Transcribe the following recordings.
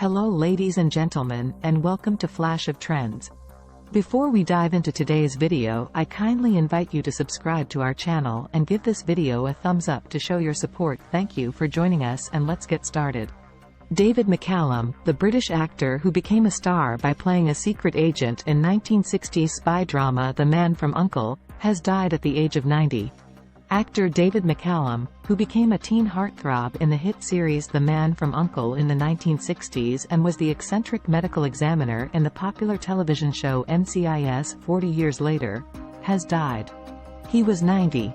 Hello ladies and gentlemen, and welcome to Flash of Trends. Before we dive into today's video, I kindly invite you to subscribe to our channel and give this video a thumbs up to show your support. Thank you for joining us, and let's get started. David McCallum, the British actor who became a star by playing a secret agent in 1960s spy drama The Man from U.N.C.L.E., has died at the age of 90. Actor David McCallum, who became a teen heartthrob in the hit series The Man from U.N.C.L.E. in the 1960s and was the eccentric medical examiner in the popular television show NCIS 40 years later, has died. He was 90.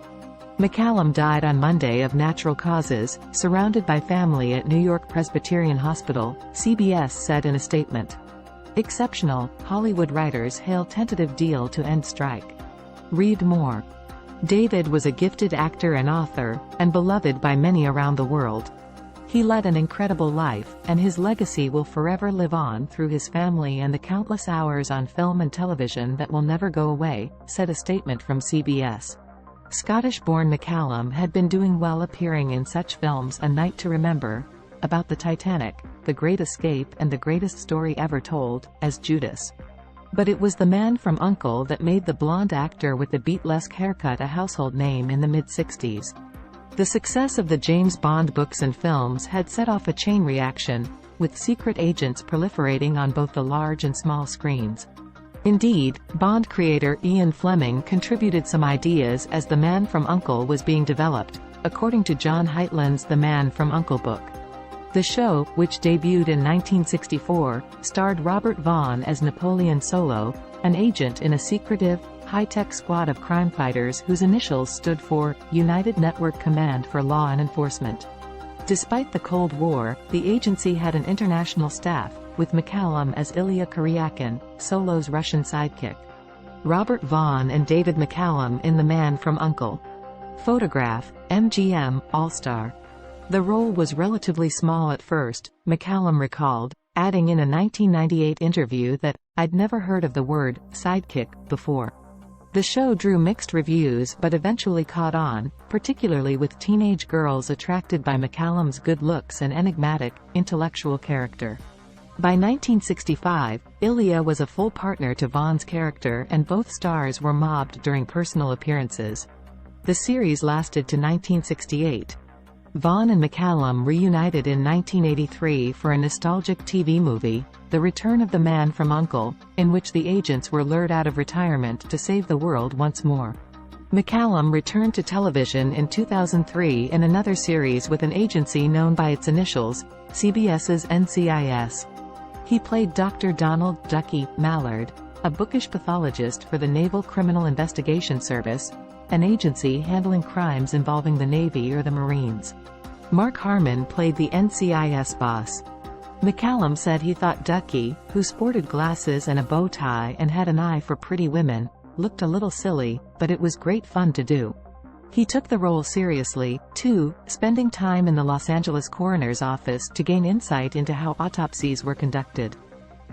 McCallum died on Monday of natural causes, surrounded by family at New York Presbyterian Hospital, CBS said in a statement. Exceptional, Hollywood writers hail tentative deal to end strike. Read more. David was a gifted actor and author, and beloved by many around the world. He led an incredible life, and his legacy will forever live on through his family and the countless hours on film and television that will never go away, said a statement from CBS. Scottish-born McCallum had been doing well appearing in such films A Night to Remember, About the Titanic, The Great Escape and The Greatest Story Ever Told, as Judas. But it was The Man from U.N.C.L.E. that made the blonde actor with the beatlesque haircut a household name in the mid-60s. The success of the James Bond books and films had set off a chain reaction, with secret agents proliferating on both the large and small screens. Indeed, Bond creator Ian Fleming contributed some ideas as The Man from U.N.C.L.E. was being developed, according to John Heitland's The Man from U.N.C.L.E. book. The show, which debuted in 1964, starred Robert Vaughn as Napoleon Solo, an agent in a secretive, high-tech squad of crime fighters whose initials stood for United Network Command for Law and Enforcement. Despite the Cold War, the agency had an international staff, with McCallum as Illya Kuryakin, Solo's Russian sidekick. Robert Vaughn and David McCallum in The Man from U.N.C.L.E. Photograph, MGM, All-Star. The role was relatively small at first, McCallum recalled, adding in a 1998 interview that, "I'd never heard of the word sidekick before." The show drew mixed reviews but eventually caught on, particularly with teenage girls attracted by McCallum's good looks and enigmatic, intellectual character. By 1965, Illya was a full partner to Vaughn's character, and both stars were mobbed during personal appearances. The series lasted to 1968. Vaughn and McCallum reunited in 1983 for a nostalgic TV movie, The Return of the Man from U.N.C.L.E., in which the agents were lured out of retirement to save the world once more. McCallum returned to television in 2003 in another series with an agency known by its initials, CBS's NCIS. He played Dr. Donald "Ducky" Mallard, a bookish pathologist for the Naval Criminal Investigation Service, an agency handling crimes involving the Navy or the Marines. Mark Harmon played the NCIS boss. McCallum said he thought Ducky, who sported glasses and a bow tie and had an eye for pretty women, looked a little silly, but it was great fun to do. He took the role seriously, too, spending time in the Los Angeles coroner's office to gain insight into how autopsies were conducted.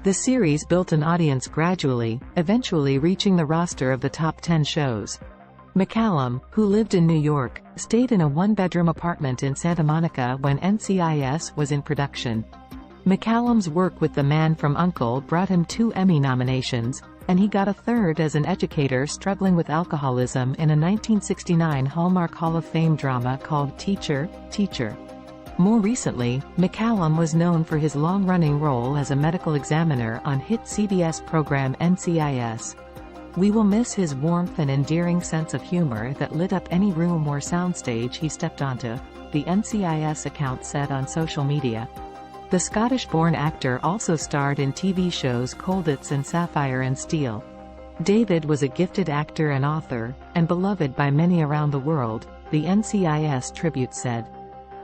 The series built an audience gradually, eventually reaching the roster of the top 10 shows. McCallum, who lived in New York, stayed in a one-bedroom apartment in Santa Monica when NCIS was in production. McCallum's work with The Man from U.N.C.L.E. brought him 2 Emmy nominations, and he got a third as an educator struggling with alcoholism in a 1969 Hallmark Hall of Fame drama called Teacher, Teacher. More recently, McCallum was known for his long-running role as a medical examiner on hit CBS program NCIS. "We will miss his warmth and endearing sense of humor that lit up any room or soundstage he stepped onto," the NCIS account said on social media. The Scottish-born actor also starred in TV shows Colditz and Sapphire and Steel. David was a gifted actor and author, and beloved by many around the world, the NCIS tribute said.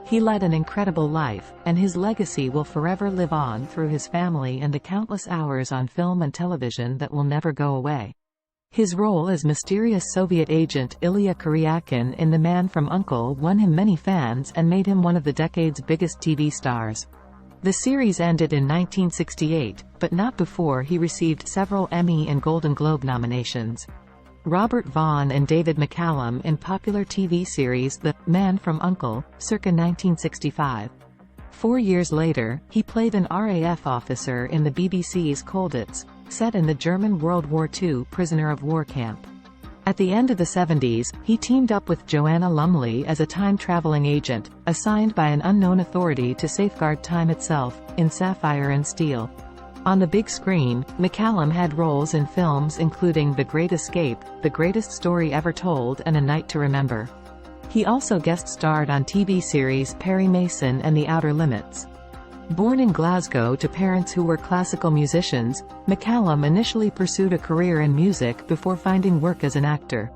He led an incredible life, and his legacy will forever live on through his family and the countless hours on film and television that will never go away. His role as mysterious Soviet agent Illya Kuryakin in The Man from U.N.C.L.E. won him many fans and made him one of the decade's biggest TV stars. The series ended in 1968, but not before he received several Emmy and Golden Globe nominations. Robert Vaughn and David McCallum in popular TV series The Man from U.N.C.L.E., circa 1965. 4 years later, he played an RAF officer in the BBC's Colditz, set in the German World War II prisoner of war camp. At the end of the 70s, he teamed up with Joanna Lumley as a time-traveling agent, assigned by an unknown authority to safeguard time itself, in Sapphire and Steel. On the big screen, McCallum had roles in films including The Great Escape, The Greatest Story Ever Told and A Night to Remember. He also guest-starred on TV series Perry Mason and The Outer Limits. Born in Glasgow to parents who were classical musicians, McCallum initially pursued a career in music before finding work as an actor.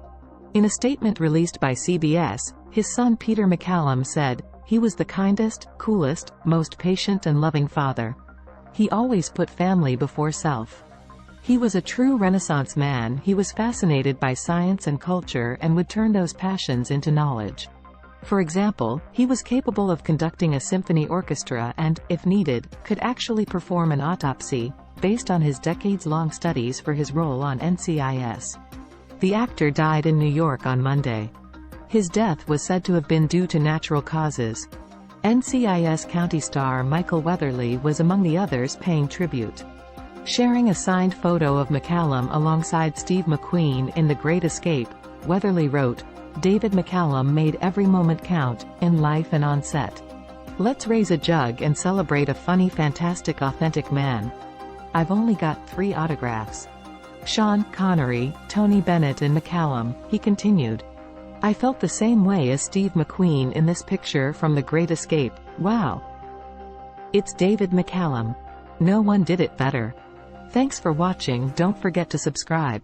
In a statement released by CBS, his son Peter McCallum said, "He was the kindest, coolest, most patient and loving father. He always put family before self. He was a true Renaissance man. He was fascinated by science and culture and would turn those passions into knowledge. For example, he was capable of conducting a symphony orchestra and, if needed, could actually perform an autopsy, based on his decades-long studies for his role on NCIS. The actor died in New York on Monday. His death was said to have been due to natural causes. NCIS County star Michael Weatherly was among the others paying tribute. Sharing a signed photo of McCallum alongside Steve McQueen in The Great Escape, Weatherly wrote, "David McCallum made every moment count, in life and on set. Let's raise a jug and celebrate a funny, fantastic, authentic man. I've only got 3 autographs. Sean Connery, Tony Bennett and McCallum," he continued. "I felt the same way as Steve McQueen in this picture from The Great Escape. Wow. It's David McCallum. No one did it better." Thanks for watching. Don't forget to subscribe.